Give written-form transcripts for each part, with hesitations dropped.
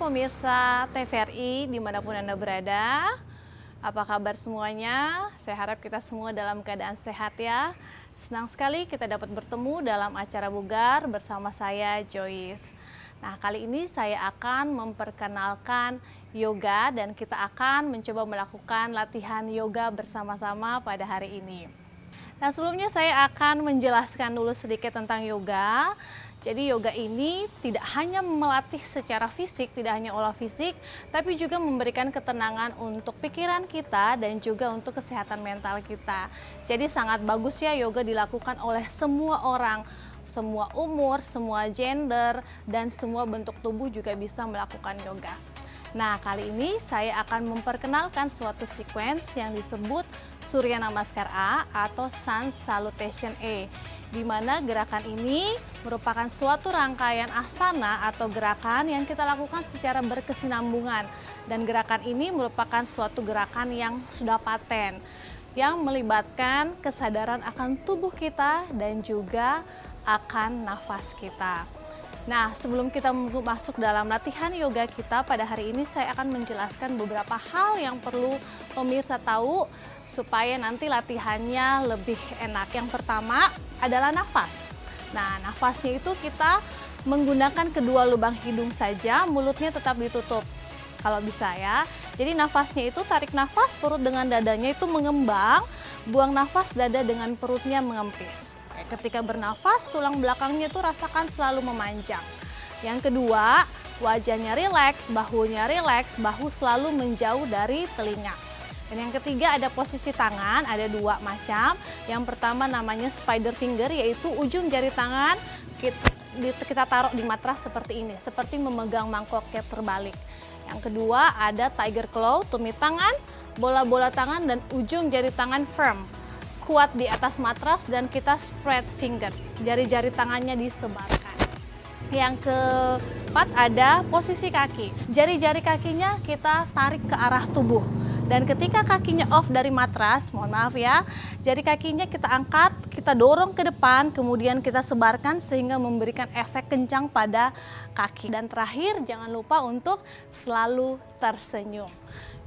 pemirsa TVRI dimanapun Anda berada. Apa kabar semuanya? Saya harap kita semua dalam keadaan sehat ya. Senang sekali kita dapat bertemu dalam acara Bugar bersama saya Joyce. Nah, kali ini saya akan memperkenalkan yoga dan kita akan mencoba melakukan latihan yoga bersama-sama pada hari ini. Nah, sebelumnya saya akan menjelaskan dulu sedikit tentang yoga. Jadi yoga ini tidak hanya melatih secara fisik, tidak hanya olah fisik, tapi juga memberikan ketenangan untuk pikiran kita dan juga untuk kesehatan mental kita. Jadi sangat bagus ya yoga dilakukan oleh semua orang, semua umur, semua gender, dan semua bentuk tubuh juga bisa melakukan yoga. Nah, kali ini saya akan memperkenalkan suatu sequence yang disebut Surya Namaskar A atau Sun Salutation A, di mana gerakan ini merupakan suatu rangkaian asana atau gerakan yang kita lakukan secara berkesinambungan. Dan gerakan ini merupakan suatu gerakan yang sudah paten, yang melibatkan kesadaran akan tubuh kita dan juga akan nafas kita. Nah, sebelum kita masuk dalam latihan yoga kita pada hari ini, saya akan menjelaskan beberapa hal yang perlu pemirsa tahu supaya nanti latihannya lebih enak. Yang pertama adalah nafas. Nah, nafasnya itu kita menggunakan kedua lubang hidung saja, mulutnya tetap ditutup kalau bisa ya. Jadi nafasnya itu tarik nafas, perut dengan dadanya itu mengembang, buang nafas, dada dengan perutnya mengempis. Ketika bernafas, tulang belakangnya itu rasakan selalu memanjang. Yang kedua, wajahnya rileks, bahunya rileks, bahu selalu menjauh dari telinga. Dan yang ketiga ada posisi tangan, ada dua macam. Yang pertama namanya spider finger, yaitu ujung jari tangan kita taruh di matras seperti ini, seperti memegang mangkok yang terbalik. Yang kedua ada tiger claw, tumit tangan, bola-bola tangan dan ujung jari tangan firm, kuat di atas matras, dan kita spread fingers, jari-jari tangannya disebarkan. Yang keempat ada posisi kaki, jari-jari kakinya kita tarik ke arah tubuh, dan ketika kakinya off dari matras, mohon maaf ya, jari kakinya kita angkat, kita dorong ke depan, kemudian kita sebarkan sehingga memberikan efek kencang pada kaki. Dan terakhir jangan lupa untuk selalu tersenyum.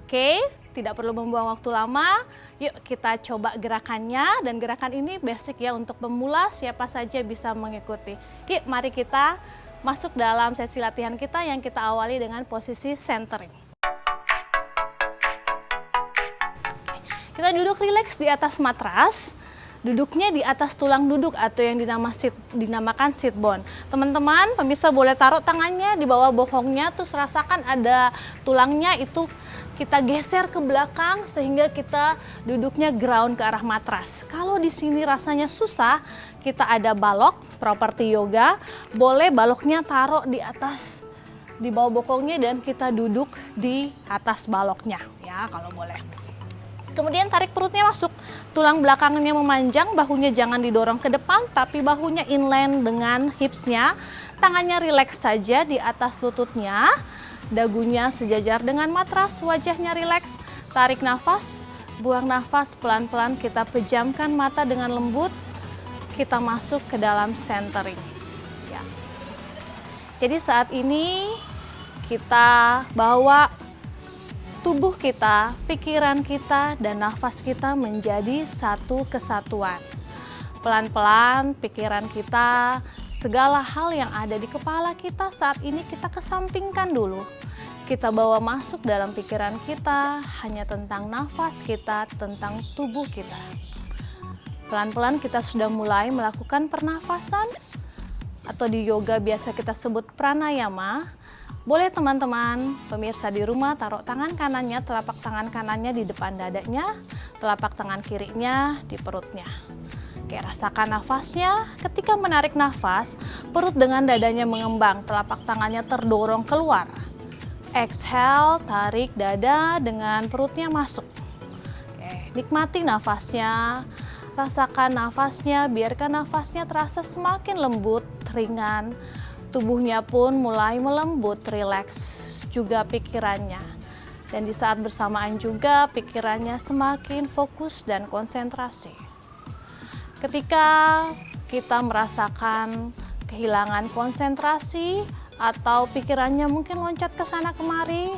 Oke, tidak perlu membuang waktu lama, yuk kita coba gerakannya. Dan gerakan ini basic ya untuk pemula, siapa saja bisa mengikuti. Yuk mari kita masuk dalam sesi latihan kita yang kita awali dengan posisi centering. Kita duduk rileks di atas matras. Duduknya di atas tulang duduk atau yang dinamakan sit bone. Teman-teman, pemirsa boleh taruh tangannya di bawah bokongnya, terus rasakan ada tulangnya itu kita geser ke belakang sehingga kita duduknya ground ke arah matras. Kalau di sini rasanya susah, kita ada balok, properti yoga. Boleh baloknya taruh di atas, di bawah bokongnya dan kita duduk di atas baloknya, ya kalau boleh. Kemudian tarik perutnya masuk, tulang belakangnya memanjang, bahunya jangan didorong ke depan, tapi bahunya inline dengan hipsnya. Tangannya rileks saja di atas lututnya, dagunya sejajar dengan matras, wajahnya rileks. Tarik nafas, buang nafas pelan-pelan, kita pejamkan mata dengan lembut, kita masuk ke dalam centering. Ya. Jadi saat ini kita bawa tubuh kita, pikiran kita, dan nafas kita menjadi satu kesatuan. Pelan-pelan pikiran kita, segala hal yang ada di kepala kita saat ini kita kesampingkan dulu. Kita bawa masuk dalam pikiran kita hanya tentang nafas kita, tentang tubuh kita. Pelan-pelan kita sudah mulai melakukan pernafasan atau di yoga biasa kita sebut pranayama. Boleh teman-teman, pemirsa di rumah taruh tangan kanannya, telapak tangan kanannya di depan dadanya, telapak tangan kirinya di perutnya. Oke, rasakan nafasnya. Ketika menarik nafas, perut dengan dadanya mengembang, telapak tangannya terdorong keluar. Exhale, tarik dada dengan perutnya masuk. Oke, nikmati nafasnya, rasakan nafasnya, biarkan nafasnya terasa semakin lembut, ringan. Tubuhnya pun mulai melembut, rileks juga pikirannya. Dan di saat bersamaan juga pikirannya semakin fokus dan konsentrasi. Ketika kita merasakan kehilangan konsentrasi atau pikirannya mungkin loncat ke sana kemari,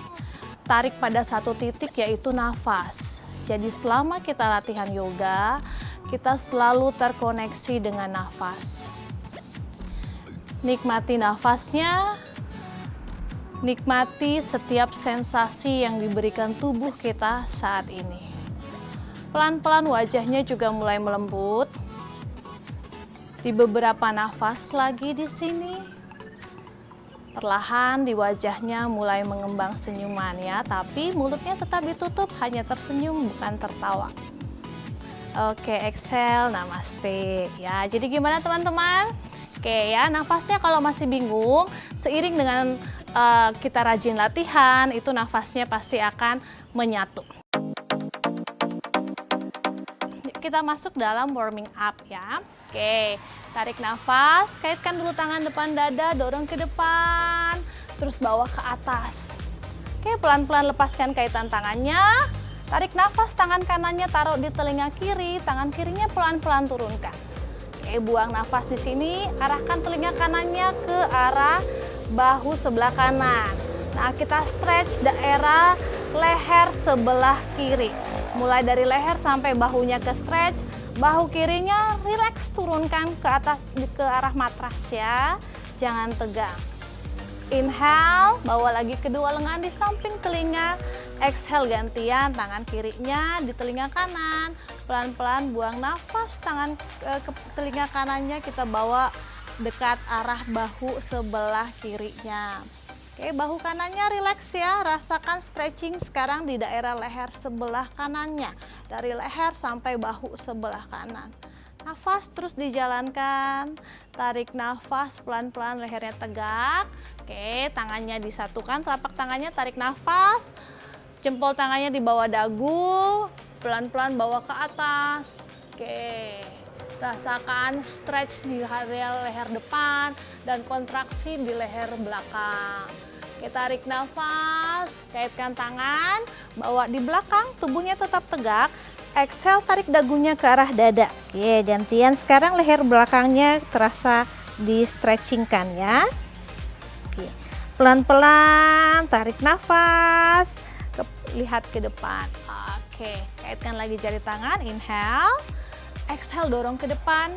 tarik pada satu titik yaitu nafas. Jadi selama kita latihan yoga, kita selalu terkoneksi dengan nafas. Nikmati nafasnya, nikmati setiap sensasi yang diberikan tubuh kita saat ini. Pelan-pelan wajahnya juga mulai melembut. Di beberapa nafas lagi di sini, perlahan di wajahnya mulai mengembang senyuman ya, tapi mulutnya tetap ditutup, hanya tersenyum bukan tertawa. Oke, exhale, namaste. Ya, jadi gimana teman-teman? Oke ya, nafasnya kalau masih bingung, seiring dengan kita rajin latihan, itu nafasnya pasti akan menyatu. Kita masuk dalam warming up ya. Oke, tarik nafas, kaitkan dulu tangan depan dada, dorong ke depan, terus bawa ke atas. Oke, pelan-pelan lepaskan kaitan tangannya, tarik nafas, tangan kanannya taruh di telinga kiri, tangan kirinya pelan-pelan turunkan. Oke, buang nafas di sini, arahkan telinga kanannya ke arah bahu sebelah kanan. Nah, kita stretch daerah leher sebelah kiri. Mulai dari leher sampai bahunya ke stretch, bahu kirinya rileks turunkan ke atas ke arah matras ya. Jangan tegang. Inhale, bawa lagi kedua lengan di samping telinga. Exhale gantian, tangan kirinya di telinga kanan. Pelan-pelan buang nafas, tangan ke telinga kanannya kita bawa dekat arah bahu sebelah kirinya. Oke, bahu kanannya rileks ya, rasakan stretching sekarang di daerah leher sebelah kanannya. Dari leher sampai bahu sebelah kanan. Nafas terus dijalankan, tarik nafas pelan-pelan lehernya tegak. Oke, tangannya disatukan, telapak tangannya tarik nafas. Jempol tangannya di bawah dagu, pelan-pelan bawa ke atas. Oke, rasakan stretch di area leher depan dan kontraksi di leher belakang. Oke, tarik nafas, kaitkan tangan, bawa di belakang, tubuhnya tetap tegak. Exhale, tarik dagunya ke arah dada. Oke, gantian sekarang leher belakangnya terasa di stretchingkan ya. Oke, pelan-pelan tarik nafas, lihat ke depan. Oke, kaitkan lagi jari tangan, inhale. Exhale, dorong ke depan.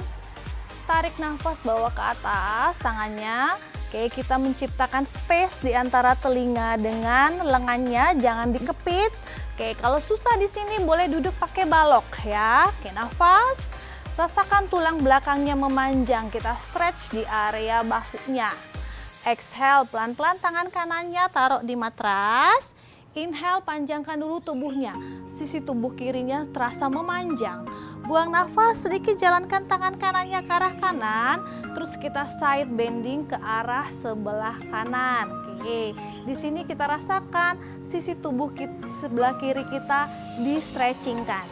Tarik nafas, bawa ke atas tangannya. Oke, kita menciptakan space di antara telinga dengan lengannya, jangan dikepit. Oke, kalau susah di sini boleh duduk pakai balok ya. Oke, nafas. Rasakan tulang belakangnya memanjang, kita stretch di area bahunya. Exhale, pelan-pelan tangan kanannya taruh di matras. Inhale, panjangkan dulu tubuhnya. Sisi tubuh kirinya terasa memanjang. Buang nafas, sedikit jalankan tangan kanannya ke arah kanan. Terus kita side bending ke arah sebelah kanan. Oke, di sini kita rasakan sisi tubuh sebelah kiri kita di stretchingkan.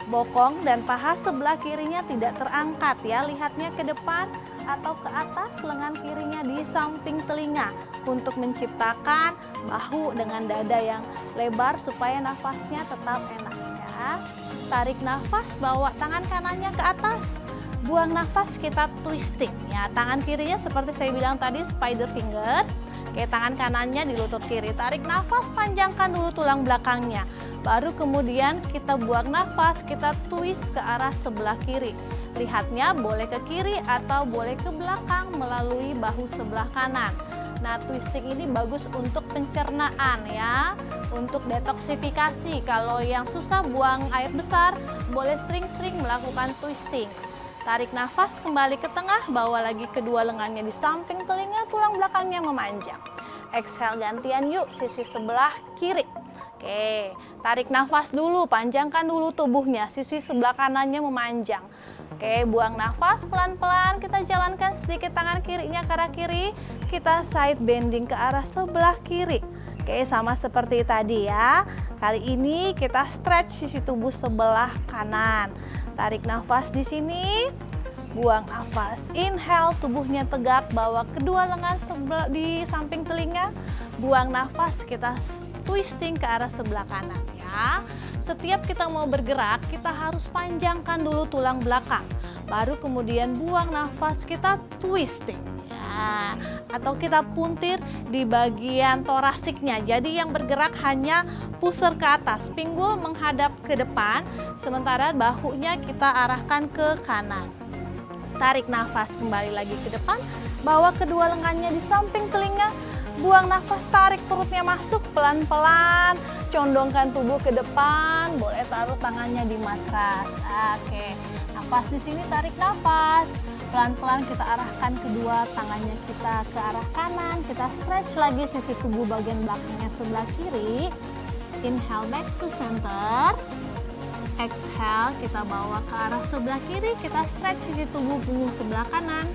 Bokong dan paha sebelah kirinya tidak terangkat ya. Lihatnya ke depan atau ke atas, lengan kirinya di samping telinga. Untuk menciptakan bahu dengan dada yang lebar supaya nafasnya tetap enak ya. Tarik nafas, bawa tangan kanannya ke atas. Buang nafas, kita twisting ya. Tangan kirinya seperti saya bilang tadi spider finger. Oke, tangan kanannya di lutut kiri. Tarik nafas, panjangkan dulu tulang belakangnya. Baru kemudian kita buang nafas, kita twist ke arah sebelah kiri. Lihatnya boleh ke kiri atau boleh ke belakang melalui bahu sebelah kanan. Nah, twisting ini bagus untuk pencernaan ya, untuk detoksifikasi. Kalau yang susah buang air besar, boleh sering-sering melakukan twisting. Tarik nafas, kembali ke tengah, bawa lagi kedua lengannya di samping telinga, tulang belakangnya memanjang. Exhale, gantian yuk, sisi sebelah kiri. Oke, tarik nafas dulu, panjangkan dulu tubuhnya, sisi sebelah kanannya memanjang. Oke, buang nafas pelan-pelan, kita jalankan sedikit tangan kirinya ke arah kiri, kita side bending ke arah sebelah kiri. Oke, sama seperti tadi ya. Kali ini kita stretch sisi tubuh sebelah kanan. Tarik nafas di sini, buang nafas. Inhale, tubuhnya tegak, bawa kedua lengan di samping telinga. Buang nafas, kita twisting ke arah sebelah kanan ya. Setiap kita mau bergerak, kita harus panjangkan dulu tulang belakang. Baru kemudian buang nafas, kita twisting ya. Nah, atau kita puntir di bagian torasiknya. Jadi yang bergerak hanya pusar ke atas, pinggul menghadap ke depan, sementara bahunya kita arahkan ke kanan. Tarik nafas kembali lagi ke depan, bawa kedua lengannya di samping telinga, buang nafas, tarik perutnya masuk pelan-pelan, condongkan tubuh ke depan, boleh taruh tangannya di matras. Oke, nafas di sini, tarik nafas. Pelan-pelan kita arahkan kedua tangannya kita ke arah kanan, kita stretch lagi sisi tubuh bagian belakangnya sebelah kiri. Inhale back to center. Exhale, kita bawa ke arah sebelah kiri, kita stretch sisi tubuh punggung sebelah kanan.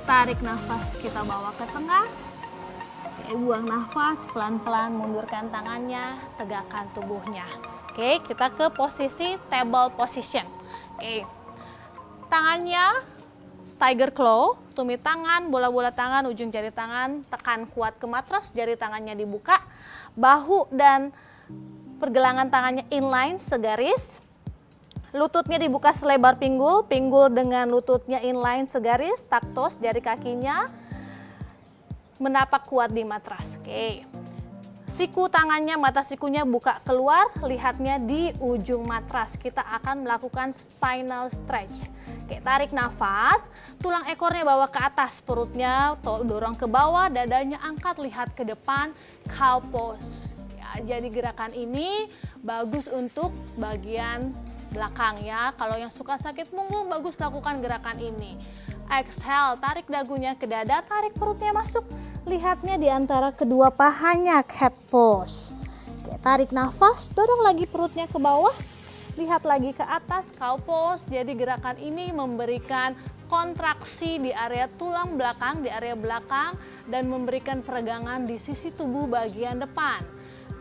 Tarik nafas, kita bawa ke tengah. Oke, buang nafas, pelan-pelan mundurkan tangannya, tegakkan tubuhnya. Oke, kita ke posisi table position. Oke, tangannya tiger claw, tumit tangan, bola-bola tangan, ujung jari tangan, tekan kuat ke matras, jari tangannya dibuka, bahu dan pergelangan tangannya inline segaris, lututnya dibuka selebar pinggul, pinggul dengan lututnya inline segaris, taktos, jari kakinya menapak kuat di matras. Oke, siku tangannya, mata sikunya buka keluar, lihatnya di ujung matras. Kita akan melakukan spinal stretch. Oke, tarik nafas, tulang ekornya bawa ke atas, perutnya dorong ke bawah, dadanya angkat, lihat ke depan, cow pose. Ya, jadi gerakan ini bagus untuk bagian belakang ya. Kalau yang suka sakit punggung, bagus lakukan gerakan ini. Exhale, tarik dagunya ke dada, tarik perutnya masuk, lihatnya di antara kedua pahanya, cat pose. Oke, tarik nafas, dorong lagi perutnya ke bawah, lihat lagi ke atas, cow pose. Jadi gerakan ini memberikan kontraksi di area tulang belakang, di area belakang, dan memberikan peregangan di sisi tubuh bagian depan.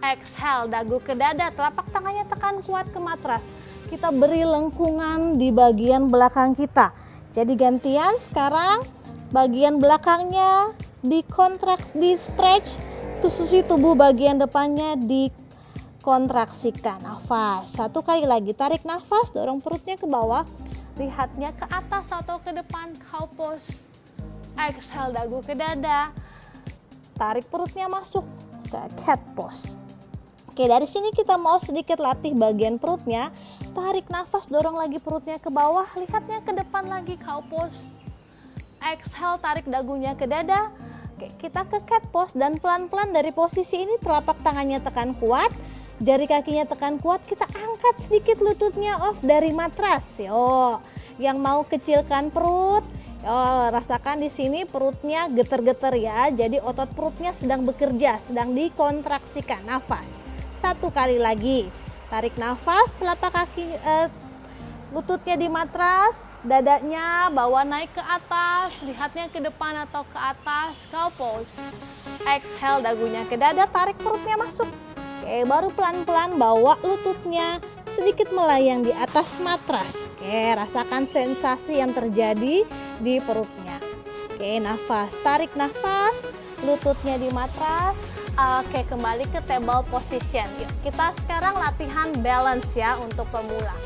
Exhale, dagu ke dada, telapak tangannya tekan kuat ke matras. Kita beri lengkungan di bagian belakang kita. Jadi gantian, sekarang bagian belakangnya dikontrak, di stretch, sisi tubuh bagian depannya dikontraksikan. Nafas, satu kali lagi, tarik nafas, dorong perutnya ke bawah, lihatnya ke atas atau ke depan, cow pose. Exhale, dagu ke dada, tarik perutnya masuk ke cat pose. Oke, dari sini kita mau sedikit latih bagian perutnya. Tarik nafas, dorong lagi perutnya ke bawah, lihatnya ke depan lagi, cow pose. Exhale, tarik dagunya ke dada. Oke, kita ke cat pose dan pelan-pelan dari posisi ini telapak tangannya tekan kuat, jari kakinya tekan kuat, kita angkat sedikit lututnya off dari matras. Yo, yang mau kecilkan perut, yo, rasakan di sini perutnya getar-getar ya. Jadi otot perutnya sedang bekerja, sedang dikontraksikan. Nafas. Satu kali lagi. Tarik nafas, telapak kaki lututnya di matras, dadanya bawa naik ke atas, lihatnya ke depan atau ke atas, cow pose. Exhale, dagunya ke dada, tarik perutnya masuk. Oke, baru pelan-pelan bawa lututnya sedikit melayang di atas matras. Oke, rasakan sensasi yang terjadi di perutnya. Oke, nafas, tarik nafas, lututnya di matras. Oke, kembali ke table position. Yuk, kita sekarang latihan balance ya untuk pemula.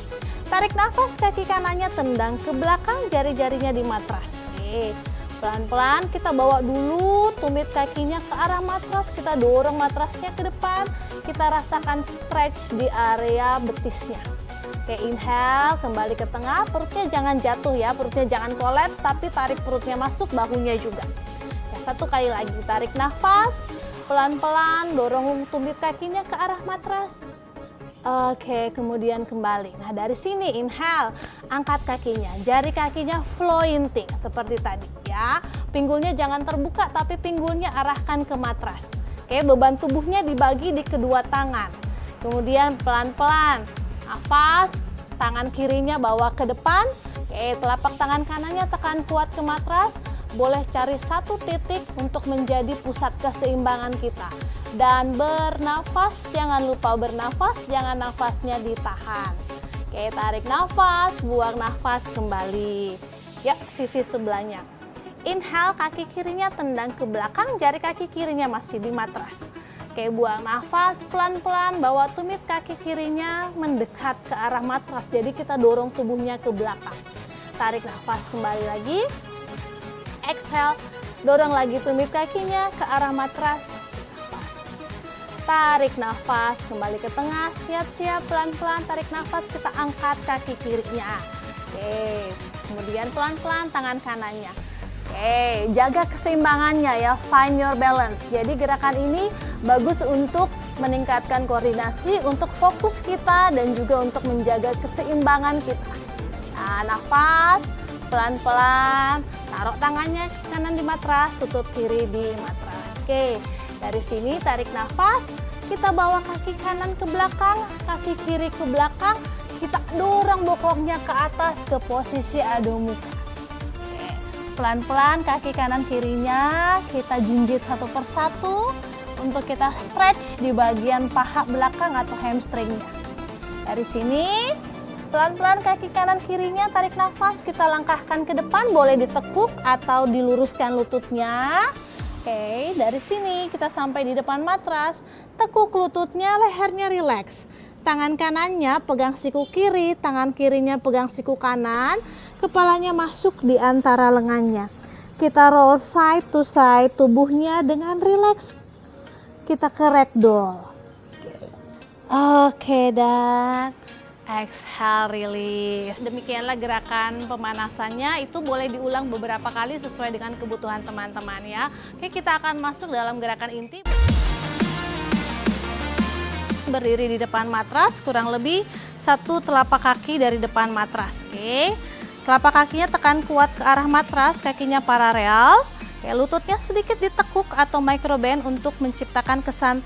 Tarik nafas, kaki kanannya tendang ke belakang, jari-jarinya di matras. Oke, pelan-pelan kita bawa dulu tumit kakinya ke arah matras, kita dorong matrasnya ke depan, kita rasakan stretch di area betisnya. Oke, inhale, kembali ke tengah, perutnya jangan jatuh ya, perutnya jangan kolaps, tapi tarik perutnya masuk, bahunya juga. Ya, satu kali lagi, tarik nafas, pelan-pelan dorong tumit kakinya ke arah matras. Oke, kemudian kembali. Nah, dari sini inhale, angkat kakinya, jari kakinya floating seperti tadi ya. Pinggulnya jangan terbuka tapi pinggulnya arahkan ke matras. Oke, beban tubuhnya dibagi di kedua tangan. Kemudian pelan-pelan nafas, tangan kirinya bawa ke depan. Oke, telapak tangan kanannya tekan kuat ke matras. Boleh cari satu titik untuk menjadi pusat keseimbangan kita. Dan bernafas, jangan lupa bernafas, jangan nafasnya ditahan. Oke, tarik nafas, buang nafas kembali. Ya, sisi sebelahnya. Inhale, kaki kirinya tendang ke belakang, jari kaki kirinya masih di matras. Oke, buang nafas, pelan-pelan bawa tumit kaki kirinya mendekat ke arah matras. Jadi kita dorong tubuhnya ke belakang. Tarik nafas kembali lagi. Exhale, Dorong lagi tumit kakinya ke arah matras. Tarik nafas, kembali ke tengah, siap-siap pelan-pelan tarik nafas, kita angkat kaki kirinya. Oke, kemudian pelan-pelan tangan kanannya. Oke, jaga keseimbangannya ya, find your balance. Jadi gerakan ini bagus untuk meningkatkan koordinasi, untuk fokus kita dan juga untuk menjaga keseimbangan kita. Nah, nafas, pelan-pelan, taruh tangannya kanan di matras, tutut kiri di matras. Oke, dari sini tarik nafas, kita bawa kaki kanan ke belakang, kaki kiri ke belakang, kita dorong bokongnya ke atas ke posisi ado muka. Oke, pelan-pelan kaki kanan kirinya kita jinjit satu persatu untuk kita stretch di bagian paha belakang atau hamstringnya. Dari sini pelan-pelan kaki kanan kirinya tarik nafas, kita langkahkan ke depan, boleh ditekuk atau diluruskan lututnya. Oke, dari sini kita sampai di depan matras, tekuk lututnya, lehernya rileks. Tangan kanannya pegang siku kiri, tangan kirinya pegang siku kanan, kepalanya masuk di antara lengannya. Kita roll side to side, tubuhnya dengan rileks. Kita ke ragdoll. Oke, dan exhale, release. Demikianlah gerakan pemanasannya, itu boleh diulang beberapa kali sesuai dengan kebutuhan teman-teman ya. Oke, kita akan masuk dalam gerakan inti. Berdiri di depan matras, kurang lebih 1 telapak kaki dari depan matras. Oke, telapak kakinya tekan kuat ke arah matras, kakinya paralel. Oke, lututnya sedikit ditekuk atau microbend untuk menciptakan kesan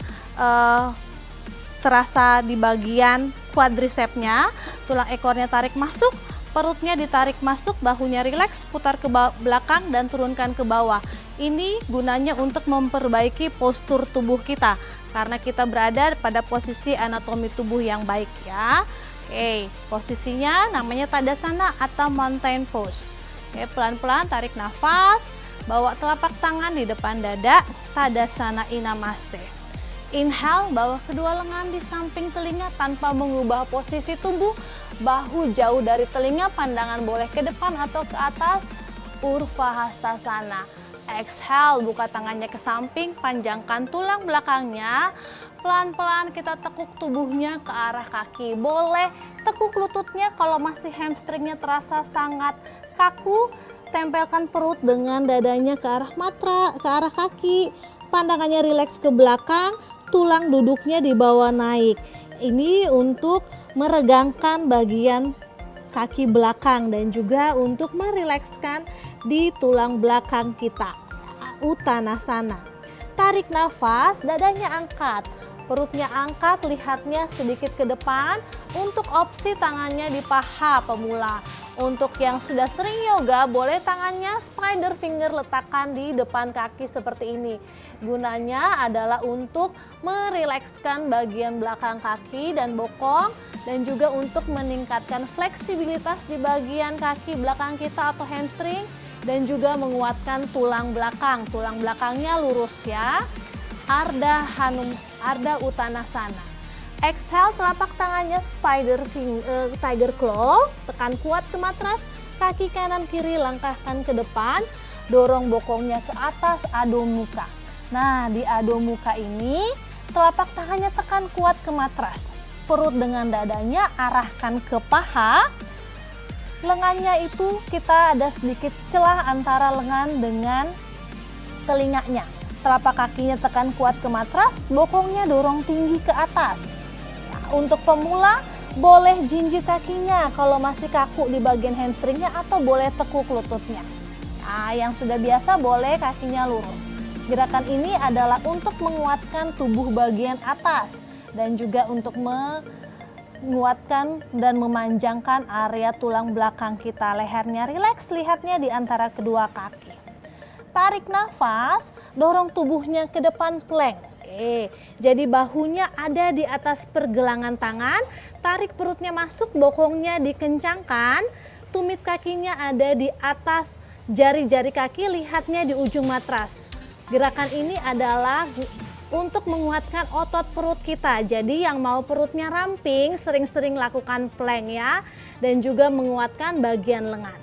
terasa di bagian quadricepsnya. Tulang ekornya tarik masuk, perutnya ditarik masuk, bahunya rileks, putar ke belakang dan turunkan ke bawah. Ini gunanya untuk memperbaiki postur tubuh kita karena kita berada pada posisi anatomi tubuh yang baik ya. Oke, posisinya namanya Tadasana atau mountain pose. Oke, pelan-pelan tarik nafas, bawa telapak tangan di depan dada, Tadasana Namaste. Inhale, bawa kedua lengan di samping telinga tanpa mengubah posisi tubuh. Bahu jauh dari telinga, pandangan boleh ke depan atau ke atas. Urva Hastasana. Exhale, buka tangannya ke samping, panjangkan tulang belakangnya. Pelan-pelan kita tekuk tubuhnya ke arah kaki. Boleh tekuk lututnya kalau masih hamstringnya terasa sangat kaku. Tempelkan perut dengan dadanya ke arah ke arah kaki. Pandangannya rileks ke belakang, tulang duduknya dibawa naik. Ini untuk meregangkan bagian kaki belakang dan juga untuk merilekskan di tulang belakang kita. Uttanasana. Tarik nafas, dadanya angkat, perutnya angkat, lihatnya sedikit ke depan. Untuk opsi tangannya di paha pemula. Untuk yang sudah sering yoga, boleh tangannya spider finger letakkan di depan kaki seperti ini. Gunanya adalah untuk merilekskan bagian belakang kaki dan bokong dan juga untuk meningkatkan fleksibilitas di bagian kaki belakang kita atau hamstring dan juga menguatkan tulang belakang. Tulang belakangnya lurus ya. Ardha Uttanasana. Exhale, telapak tangannya tiger claw, tekan kuat ke matras, kaki kanan kiri langkahkan ke depan, dorong bokongnya ke atas, ado muka. Nah, di ado muka ini telapak tangannya tekan kuat ke matras, perut dengan dadanya arahkan ke paha, lengannya itu kita ada sedikit celah antara lengan dengan telinganya. Telapak kakinya tekan kuat ke matras, bokongnya dorong tinggi ke atas. Untuk pemula boleh jinjit kakinya kalau masih kaku di bagian hamstringnya atau boleh tekuk lututnya. Nah, yang sudah biasa boleh kakinya lurus. Gerakan ini adalah untuk menguatkan tubuh bagian atas dan juga untuk menguatkan dan memanjangkan area tulang belakang kita. Lehernya rileks, lihatnya di antara kedua kaki. Tarik nafas, dorong tubuhnya ke depan plank. Jadi bahunya ada di atas pergelangan tangan, tarik perutnya masuk, bokongnya dikencangkan, tumit kakinya ada di atas jari-jari kaki, lihatnya di ujung matras. Gerakan ini adalah untuk menguatkan otot perut kita. Jadi yang mau perutnya ramping, sering-sering lakukan plank ya, dan juga menguatkan bagian lengan.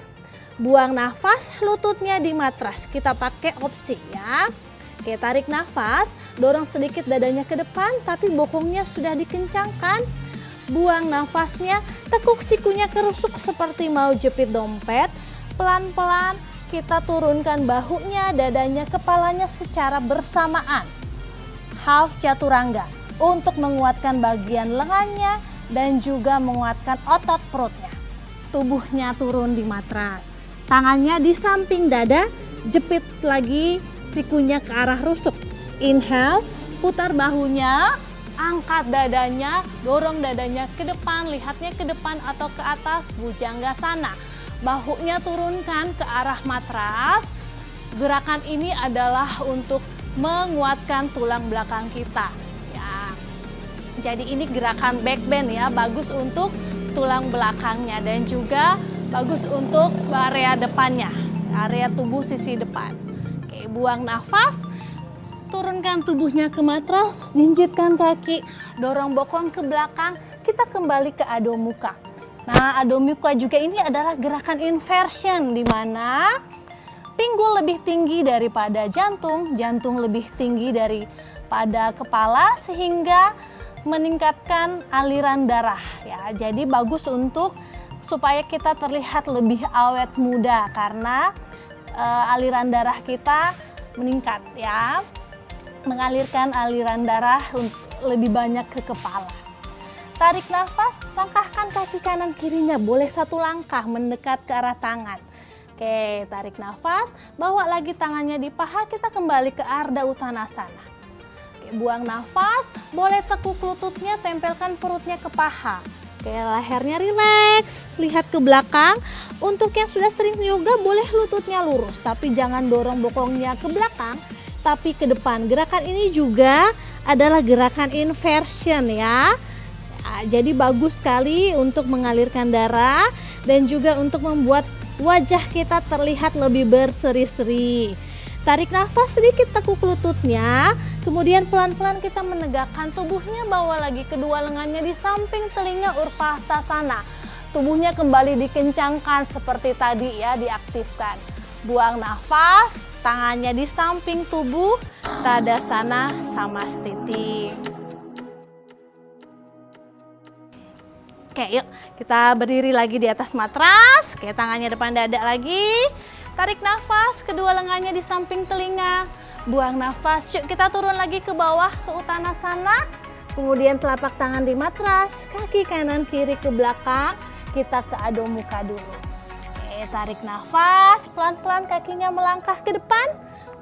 Buang nafas, lututnya di matras. Kita pakai opsi ya. Oke, tarik nafas, dorong sedikit dadanya ke depan tapi bokongnya sudah dikencangkan. Buang nafasnya, tekuk sikunya kerusuk seperti mau jepit dompet. Pelan-pelan kita turunkan bahunya, dadanya, kepalanya secara bersamaan. Half chaturanga untuk menguatkan bagian lengannya dan juga menguatkan otot perutnya. Tubuhnya turun di matras. Tangannya di samping dada, jepit lagi sikunya ke arah rusuk. Inhale, putar bahunya, angkat dadanya, dorong dadanya ke depan, lihatnya ke depan atau ke atas, bhujangasana. Bahunya turunkan ke arah matras. Gerakan ini adalah untuk menguatkan tulang belakang kita. Ya. Jadi ini gerakan back bend ya, bagus untuk tulang belakangnya dan juga bagus untuk area depannya, area tubuh sisi depan. Oke, buang nafas, turunkan tubuhnya ke matras, jinjitkan kaki, dorong bokong ke belakang, kita kembali ke Adho Mukha. Nah, Adho Mukha juga ini adalah gerakan inversion di mana pinggul lebih tinggi daripada jantung, jantung lebih tinggi daripada kepala sehingga meningkatkan aliran darah ya. Jadi bagus untuk supaya kita terlihat lebih awet muda karena aliran darah kita meningkat ya. Mengalirkan aliran darah lebih banyak ke kepala. Tarik nafas, langkahkan kaki kanan kirinya, boleh satu langkah mendekat ke arah tangan. Oke, tarik nafas, bawa lagi tangannya di paha, kita kembali ke Ardha Uttanasana. Oke, buang nafas, boleh tekuk lututnya, tempelkan perutnya ke paha. Oke, lehernya rileks, lihat ke belakang. Untuk yang sudah sering yoga, boleh lututnya lurus, tapi jangan dorong bokongnya ke belakang, tapi ke depan. Gerakan ini juga adalah gerakan inversion ya. Nah, jadi bagus sekali untuk mengalirkan darah dan juga untuk membuat wajah kita terlihat lebih berseri-seri. Tarik nafas sedikit, tekuk lututnya, kemudian pelan-pelan kita menegakkan tubuhnya, bawa lagi kedua lengannya di samping telinga Urvasthasana. Tubuhnya kembali dikencangkan seperti tadi ya, diaktifkan. Buang nafas, tangannya di samping tubuh, Tadasana Samastiti. Oke, yuk kita berdiri lagi di atas matras. Oke, tangannya depan dada lagi. Tarik nafas, kedua lengannya di samping telinga. Buang nafas, yuk kita turun lagi ke bawah ke Uttanasana. Kemudian telapak tangan di matras, kaki kanan kiri ke belakang. Kita ke Adho Mukha dulu. Oke, tarik nafas, pelan-pelan kakinya melangkah ke depan.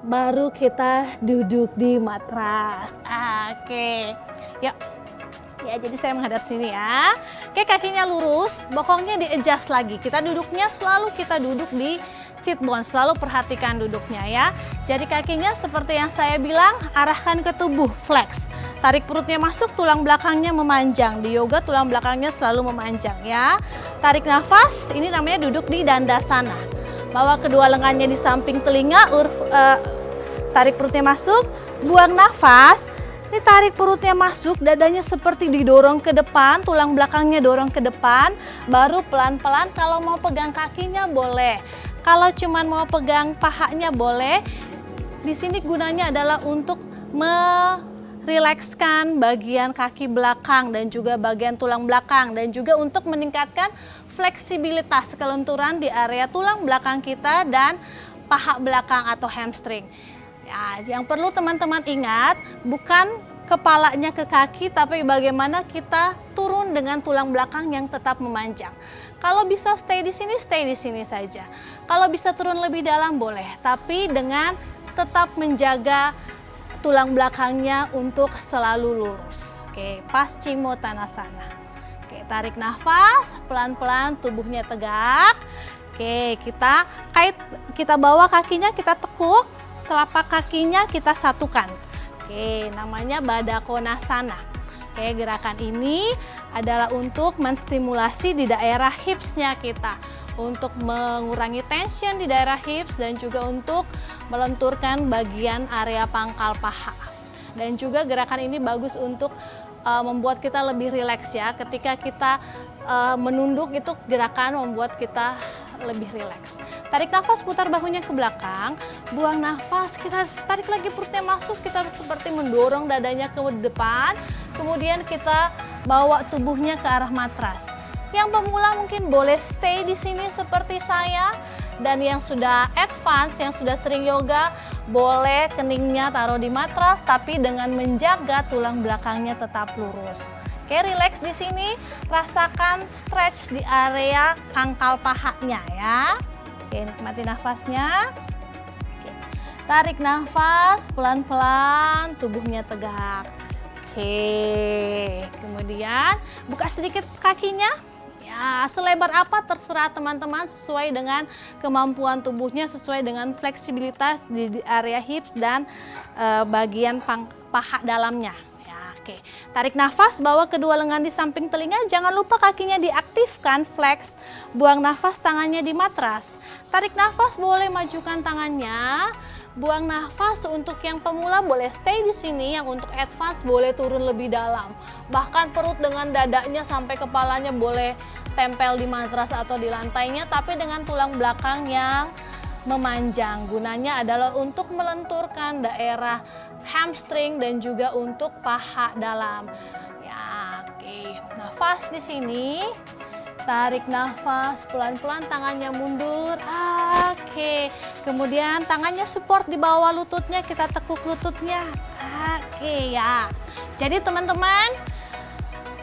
Baru kita duduk di matras. Oke, yuk. Ya, jadi saya menghadap sini ya. Oke, kakinya lurus, bokongnya di-adjust lagi. Kita duduknya selalu kita duduk di sit bones, selalu perhatikan duduknya ya. Jadi kakinya seperti yang saya bilang, arahkan ke tubuh, flex. Tarik perutnya masuk, tulang belakangnya memanjang. Di yoga tulang belakangnya selalu memanjang ya. Tarik nafas, ini namanya duduk di Dandasana. Bawa kedua lengannya di samping telinga, tarik perutnya masuk, buang nafas. Ini tarik perutnya masuk, dadanya seperti didorong ke depan, tulang belakangnya dorong ke depan, baru pelan-pelan kalau mau pegang kakinya boleh. Kalau cuman mau pegang pahanya boleh. Di sini gunanya adalah untuk merilekskan bagian kaki belakang dan juga bagian tulang belakang dan juga untuk meningkatkan fleksibilitas kelenturan di area tulang belakang kita dan paha belakang atau hamstring. Ya, yang perlu teman-teman ingat bukan kepalanya ke kaki, tapi bagaimana kita turun dengan tulang belakang yang tetap memanjang. Kalau bisa stay di sini saja. Kalau bisa turun lebih dalam boleh, tapi dengan tetap menjaga tulang belakangnya untuk selalu lurus. Oke, Paschimottanasana. Oke, tarik nafas, pelan-pelan tubuhnya tegak. Oke, kita bawa kakinya, kita tekuk. Telapak kakinya kita satukan. Oke, namanya Baddha Konasana. Oke, gerakan ini adalah untuk menstimulasi di daerah hipsnya kita. Untuk mengurangi tension di daerah hips dan juga untuk melenturkan bagian area pangkal paha. Dan juga gerakan ini bagus untuk membuat kita lebih rileks ya. Ketika kita menunduk itu gerakan membuat kita lebih rileks. Tarik nafas, putar bahunya ke belakang, buang nafas, kita tarik lagi perutnya masuk, kita seperti mendorong dadanya ke depan, kemudian kita bawa tubuhnya ke arah matras. Yang pemula mungkin boleh stay di sini seperti saya, dan yang sudah advance, yang sudah sering yoga, boleh keningnya taruh di matras tapi dengan menjaga tulang belakangnya tetap lurus. Oke, relax di sini, rasakan stretch di area pangkal pahanya ya. Oke, nikmati nafasnya. Oke. Tarik nafas pelan-pelan, tubuhnya tegak. Oke, kemudian buka sedikit kakinya. Ya, selebar apa terserah teman-teman, sesuai dengan kemampuan tubuhnya, sesuai dengan fleksibilitas di area hips dan bagian paha dalamnya. Ya, oke. Tarik nafas, bawa kedua lengan di samping telinga, jangan lupa kakinya diaktifkan, flex. Buang nafas, tangannya di matras. Tarik nafas, boleh majukan tangannya. Buang nafas, untuk yang pemula boleh stay di sini, yang untuk advance boleh turun lebih dalam. Bahkan perut dengan dadanya sampai kepalanya boleh tempel di matras atau di lantainya, tapi dengan tulang belakang yang memanjang. Gunanya adalah untuk melenturkan daerah hamstring dan juga untuk paha dalam. Ya, oke. Nafas di sini. Tarik nafas pelan-pelan, tangannya mundur. Oke. Kemudian tangannya support di bawah lututnya, kita tekuk lututnya. Oke ya. Jadi teman-teman,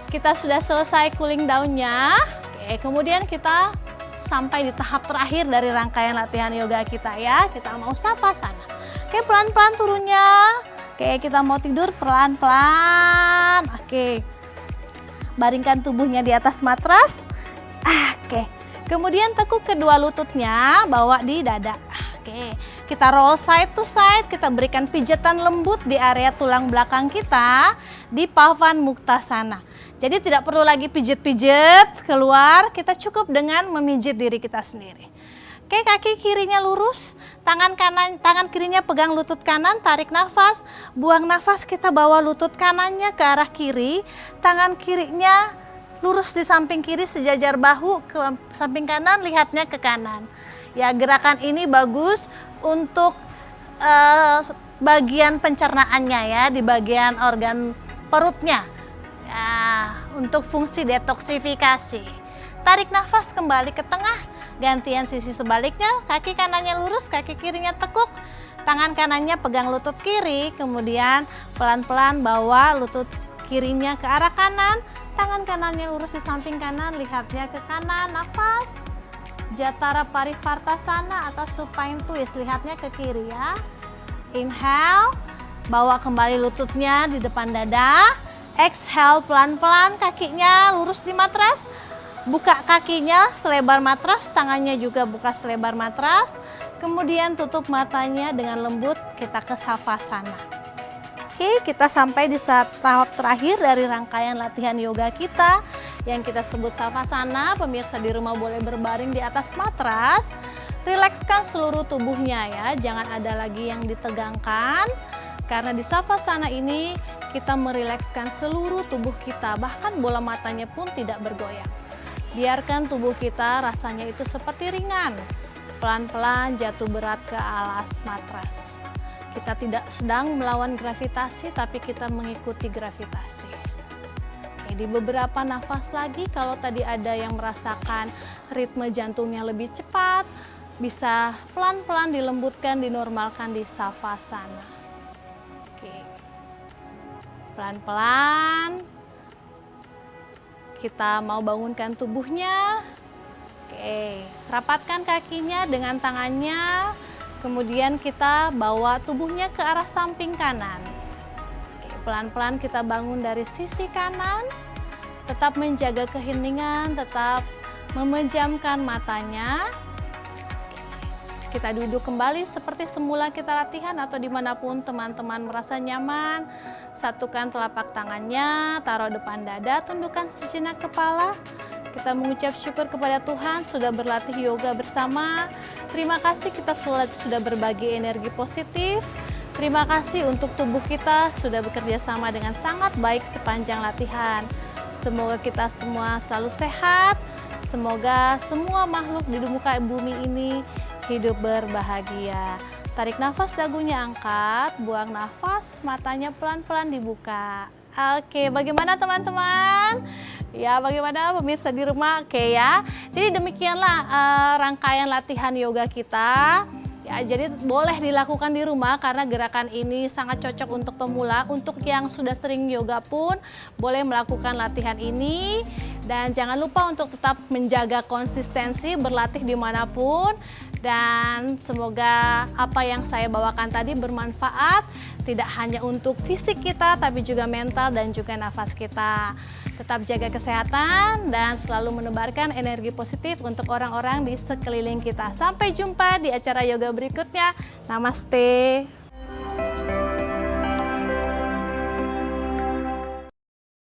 kita sudah selesai cooling down-nya. Oke, kemudian kita sampai di tahap terakhir dari rangkaian latihan yoga kita ya. Kita mau savasana. Oke, pelan-pelan turunnya. Oke, kita mau tidur pelan-pelan. Oke. Baringkan tubuhnya di atas matras. Oke, kemudian tekuk kedua lututnya, bawa di dada. Oke, kita roll side to side, kita berikan pijatan lembut di area tulang belakang kita di Pavan Muktasana. Jadi tidak perlu lagi pijet-pijet keluar, kita cukup dengan memijit diri kita sendiri. Oke, kaki kirinya lurus, tangan kirinya pegang lutut kanan, tarik nafas, buang nafas, kita bawa lutut kanannya ke arah kiri, tangan kirinya lurus di samping kiri sejajar bahu, ke samping kanan lihatnya ke kanan. Ya, gerakan ini bagus untuk bagian pencernaannya ya, di bagian organ perutnya. Ya, untuk fungsi detoksifikasi. Tarik nafas kembali ke tengah, gantian sisi sebaliknya, kaki kanannya lurus, kaki kirinya tekuk, tangan kanannya pegang lutut kiri, kemudian pelan-pelan bawa lutut kirinya ke arah kanan, tangan kanannya lurus di samping kanan, lihatnya ke kanan, nafas. Jatara Parivartasana atau supine twist, lihatnya ke kiri ya. Inhale, bawa kembali lututnya di depan dada. Exhale, pelan-pelan kakinya lurus di matras. Buka kakinya selebar matras, tangannya juga buka selebar matras. Kemudian tutup matanya dengan lembut, kita ke savasana. Oke, kita sampai di tahap terakhir dari rangkaian latihan yoga kita yang kita sebut savasana. Pemirsa di rumah boleh berbaring di atas matras, rilekskan seluruh tubuhnya ya, jangan ada lagi yang ditegangkan. Karena di savasana ini kita merilekskan seluruh tubuh kita, bahkan bola matanya pun tidak bergoyang. Biarkan tubuh kita rasanya itu seperti ringan, pelan-pelan jatuh berat ke alas matras. Kita tidak sedang melawan gravitasi, tapi kita mengikuti gravitasi. Oke, di beberapa nafas lagi, kalau tadi ada yang merasakan ritme jantungnya lebih cepat, bisa pelan-pelan dilembutkan, dinormalkan di savasana. Oke, pelan-pelan kita mau bangunkan tubuhnya. Oke, rapatkan kakinya dengan tangannya. Kemudian kita bawa tubuhnya ke arah samping kanan. Pelan-pelan kita bangun dari sisi kanan. Tetap menjaga keheningan, tetap memejamkan matanya. Kita duduk kembali seperti semula kita latihan atau dimanapun teman-teman merasa nyaman. Satukan telapak tangannya, taruh depan dada, tundukkan sejenak kepala. Kita mengucap syukur kepada Tuhan sudah berlatih yoga bersama. Terima kasih kita sudah berbagi energi positif. Terima kasih untuk tubuh kita sudah bekerja sama dengan sangat baik sepanjang latihan. Semoga kita semua selalu sehat, Semoga semua makhluk di muka bumi ini hidup berbahagia. Tarik nafas, dagunya angkat, buang nafas, matanya pelan-pelan dibuka. Oke, bagaimana teman-teman? Ya, bagaimana pemirsa di rumah? Oke ya. Jadi demikianlah rangkaian latihan yoga kita. Ya, jadi boleh dilakukan di rumah karena gerakan ini sangat cocok untuk pemula. Untuk yang sudah sering yoga pun boleh melakukan latihan ini. Dan jangan lupa untuk tetap menjaga konsistensi berlatih dimanapun. Dan semoga apa yang saya bawakan tadi bermanfaat, tidak hanya untuk fisik kita tapi juga mental dan juga nafas kita. Tetap jaga kesehatan dan selalu menebarkan energi positif untuk orang-orang di sekeliling kita. Sampai jumpa di acara yoga berikutnya. Namaste.